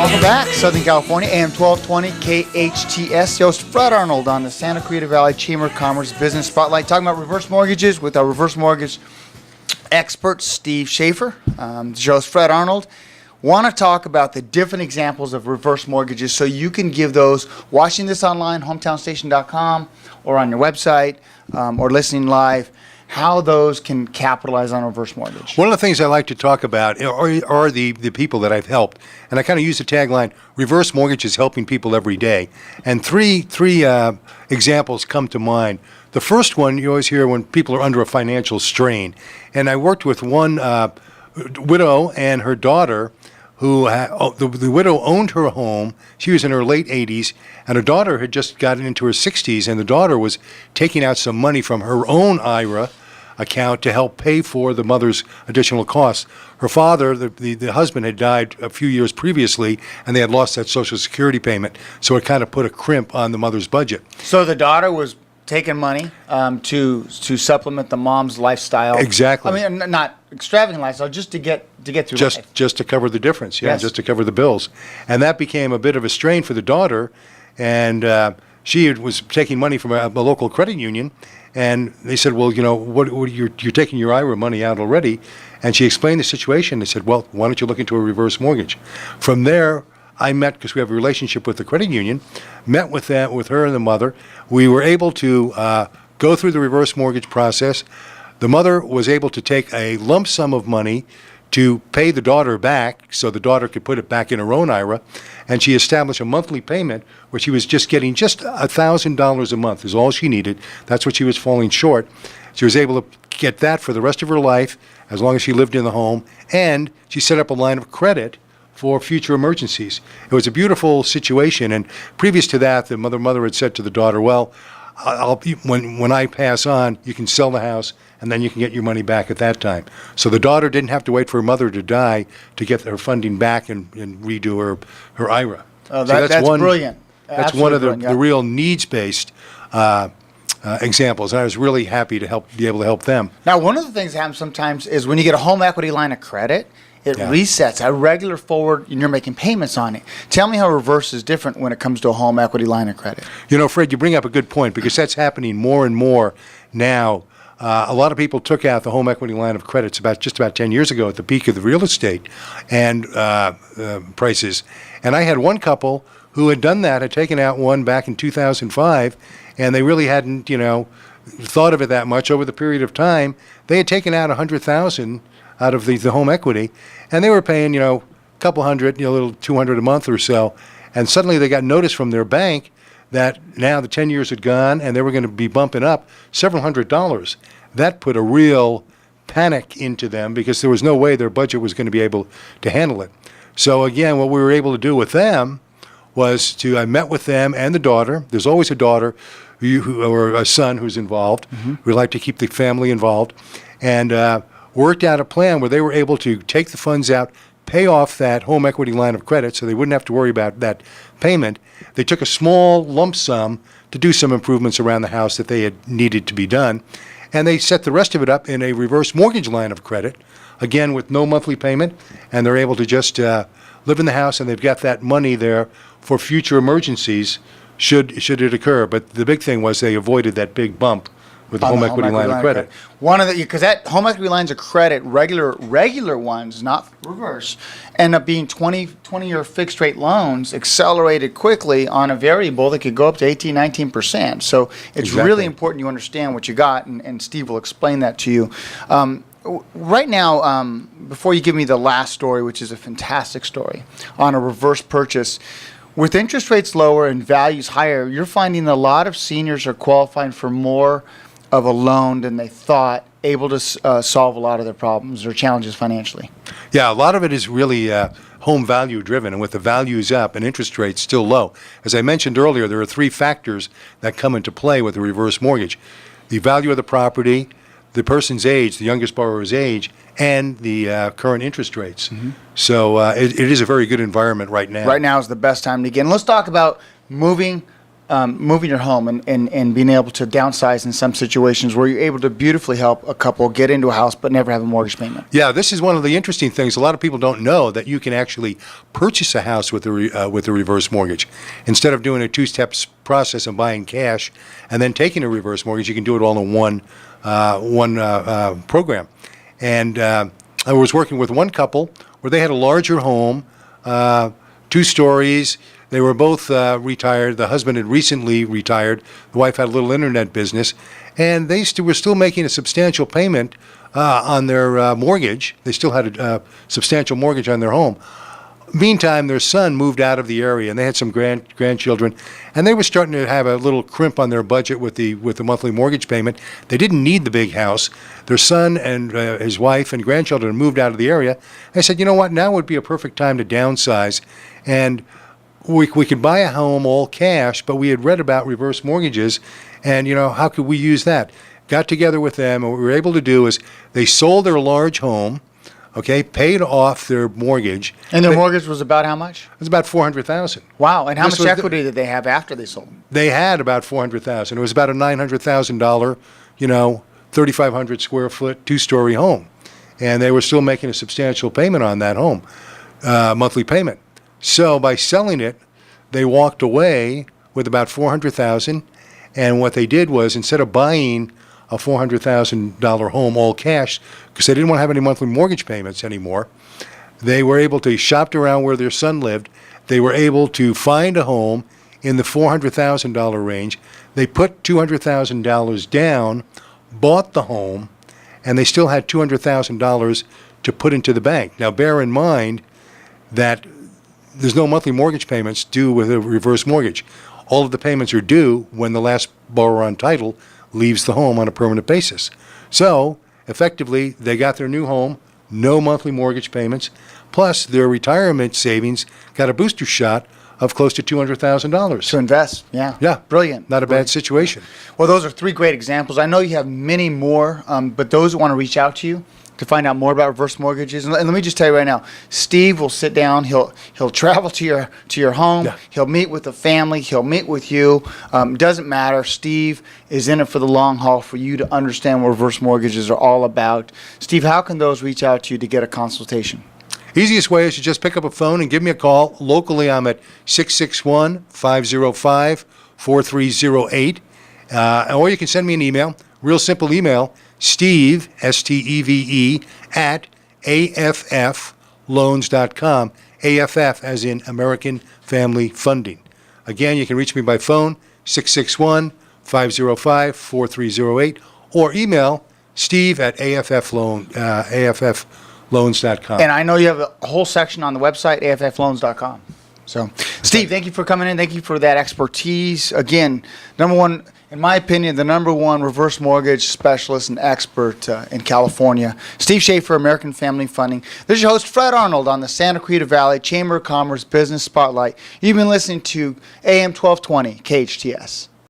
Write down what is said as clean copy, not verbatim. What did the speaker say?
Welcome back, Southern California, AM 1220, KHTS. Host Fred Arnold on the Santa Clarita Valley Chamber of Commerce Business Spotlight, talking about reverse mortgages with our reverse mortgage expert, Steve Schaefer. Host Fred Arnold. Want to talk about the different examples of reverse mortgages so you can give those, watching this online, hometownstation.com, or on your website, or listening live, how those can capitalize on a reverse mortgage. One of the things I like to talk about are the people that I've helped. And I kind of use the tagline, reverse mortgage is helping people every day. And three examples come to mind. The first one you always hear when people are under a financial strain. And I worked with one widow and her daughter who the widow owned her home. She was in her late 80s, and her daughter had just gotten into her 60s, and the daughter was taking out some money from her own IRA account to help pay for the mother's additional costs. Her father, the husband, had died a few years previously, and they had lost that Social Security payment, so it kind of put a crimp on the mother's budget. So the daughter was taking money to supplement the mom's lifestyle. Exactly. I mean, not extravagant lifestyle, just to get through life. Just to cover the difference, Yes. just to cover the bills. And that became a bit of a strain for the daughter, and she was taking money from a local credit union, and they said, well, you know, what you're taking your IRA money out already, and she explained the situation. They said, well, why don't you look into a reverse mortgage? From there, I met, because we have a relationship with the credit union, met with her and the mother. We were able to go through the reverse mortgage process. The mother was able to take a lump sum of money to pay the daughter back so the daughter could put it back in her own IRA, and she established a monthly payment where she was just getting just $1,000 a month is all she needed. That's what she was falling short. She was able to get that for the rest of her life as long as she lived in the home, and she set up a line of credit for future emergencies. It was a beautiful situation, and previous to that, the mother had said to the daughter, well, when I pass on, you can sell the house, and then you can get your money back at that time. So the daughter didn't have to wait for her mother to die to get her funding back and redo her IRA. Oh, that's brilliant. That's Absolutely one of brilliant, yeah. the real needs-based examples, and I was really happy to be able to help them. Now, one of the things that happens sometimes is when you get a home equity line of credit, it resets a regular forward, and you're making payments on it. Tell me how reverse is different when it comes to a home equity line of credit. You know, Fred, you bring up a good point, because that's happening more and more now. A lot of people took out the home equity line of credits just about 10 years ago at the peak of the real estate and prices. And I had one couple who had done that, had taken out one back in 2005, and they really hadn't, thought of it that much over the period of time. They had taken out $100,000 out of the home equity, and they were paying, a couple hundred, a little $200 a month or so. And suddenly they got notice from their bank that now the 10 years had gone and they were going to be bumping up several $100s. That put a real panic into them because there was no way their budget was going to be able to handle it. So again, what we were able to do with them was I met with them and the daughter. There's always a daughter or a son who's involved. Mm-hmm. We like to keep the family involved. And worked out a plan where they were able to take the funds out, pay off that home equity line of credit so they wouldn't have to worry about that payment. They took a small lump sum to do some improvements around the house that they had needed to be done. And they set the rest of it up in a reverse mortgage line of credit, again with no monthly payment, and they're able to just live in the house, and they've got that money there for future emergencies should it occur. But the big thing was they avoided that big bump with the home equity line of credit. One of because that home equity lines of credit, regular ones, not reverse, end up being 20-year fixed rate loans accelerated quickly on a variable that could go up to 18-19%. So it's really important you understand what you got, and Steve will explain that to you. Right now, before you give me the last story, which is a fantastic story on a reverse purchase, with interest rates lower and values higher, you're finding a lot of seniors are qualifying for more of a loan than they thought, able to solve a lot of their problems or challenges financially. Yeah, a lot of it is really home value driven, and with the values up and interest rates still low. As I mentioned earlier, there are three factors that come into play with a reverse mortgage: the value of the property, the person's age, the youngest borrower's age, and the current interest rates. Mm-hmm. So it is a very good environment right now. Right now is the best time to get in. Let's talk about moving moving your home and being able to downsize in some situations where you're able to beautifully help a couple get into a house but never have a mortgage payment. Yeah, this is one of the interesting things. A lot of people don't know that you can actually purchase a house with a reverse mortgage. Instead of doing a two-step process and buying cash and then taking a reverse mortgage, you can do it all in one program. And I was working with one couple where they had a larger home, 2 stories. They were both retired. The husband had recently retired. The wife had a little internet business, and they were still making a substantial payment on their mortgage. They still had a substantial mortgage on their home. Meantime, their son moved out of the area, and they had some grandchildren, and they were starting to have a little crimp on their budget with the monthly mortgage payment. They didn't need the big house. Their son and his wife and grandchildren moved out of the area. I said, you know what? Now would be a perfect time to downsize, and we could buy a home all cash, but we had read about reverse mortgages, and, how could we use that? Got together with them, and what we were able to do is they sold their large home, okay, paid off their mortgage. And their mortgage was about how much? It was about $400,000. Wow, and how much equity did they have after they sold? They had about $400,000. It was about a $900,000, 3,500 square foot, 2-story home. And they were still making a substantial payment on that home, monthly payment. So by selling it, they walked away with about $400,000. And what they did was, instead of buying a $400,000 home all cash, because they didn't want to have any monthly mortgage payments anymore, they were able to shop around where their son lived. They were able to find a home in the $400,000 range. They put $200,000 down, bought the home, and they still had $200,000 to put into the bank. Now, bear in mind that there's no monthly mortgage payments due with a reverse mortgage. All of the payments are due when the last borrower on title leaves the home on a permanent basis. So, effectively, they got their new home, no monthly mortgage payments, plus their retirement savings got a booster shot of close to $200,000. To invest, yeah. Yeah. Brilliant. Not a bad situation. Well, those are 3 great examples. I know you have many more, but those who want to reach out to you to find out more about reverse mortgages, and let me just tell you right now, Steve will sit down. He'll travel to your home. Yeah. He'll meet with the family. He'll meet with you. Doesn't matter. Steve is in it for the long haul for you to understand what reverse mortgages are all about. Steve, how can those reach out to you to get a consultation? Easiest way is to just pick up a phone and give me a call. Locally, I'm at 661-505-4308. Or you can send me an email. Real simple email, Steve, S-T-E-V-E, at AFFloans.com. AFF as in American Family Funding. Again, you can reach me by phone, 661-505-4308, or email Steve at AFFloans.com. And I know you have a whole section on the website, AFFloans.com. So, Steve, thank you for coming in. Thank you for that expertise. Again, number one, in my opinion, the number one reverse mortgage specialist and expert in California, Steve Schaefer, American Family Funding. This is your host, Fred Arnold, on the Santa Clarita Valley Chamber of Commerce Business Spotlight. You've been listening to AM 1220, KHTS.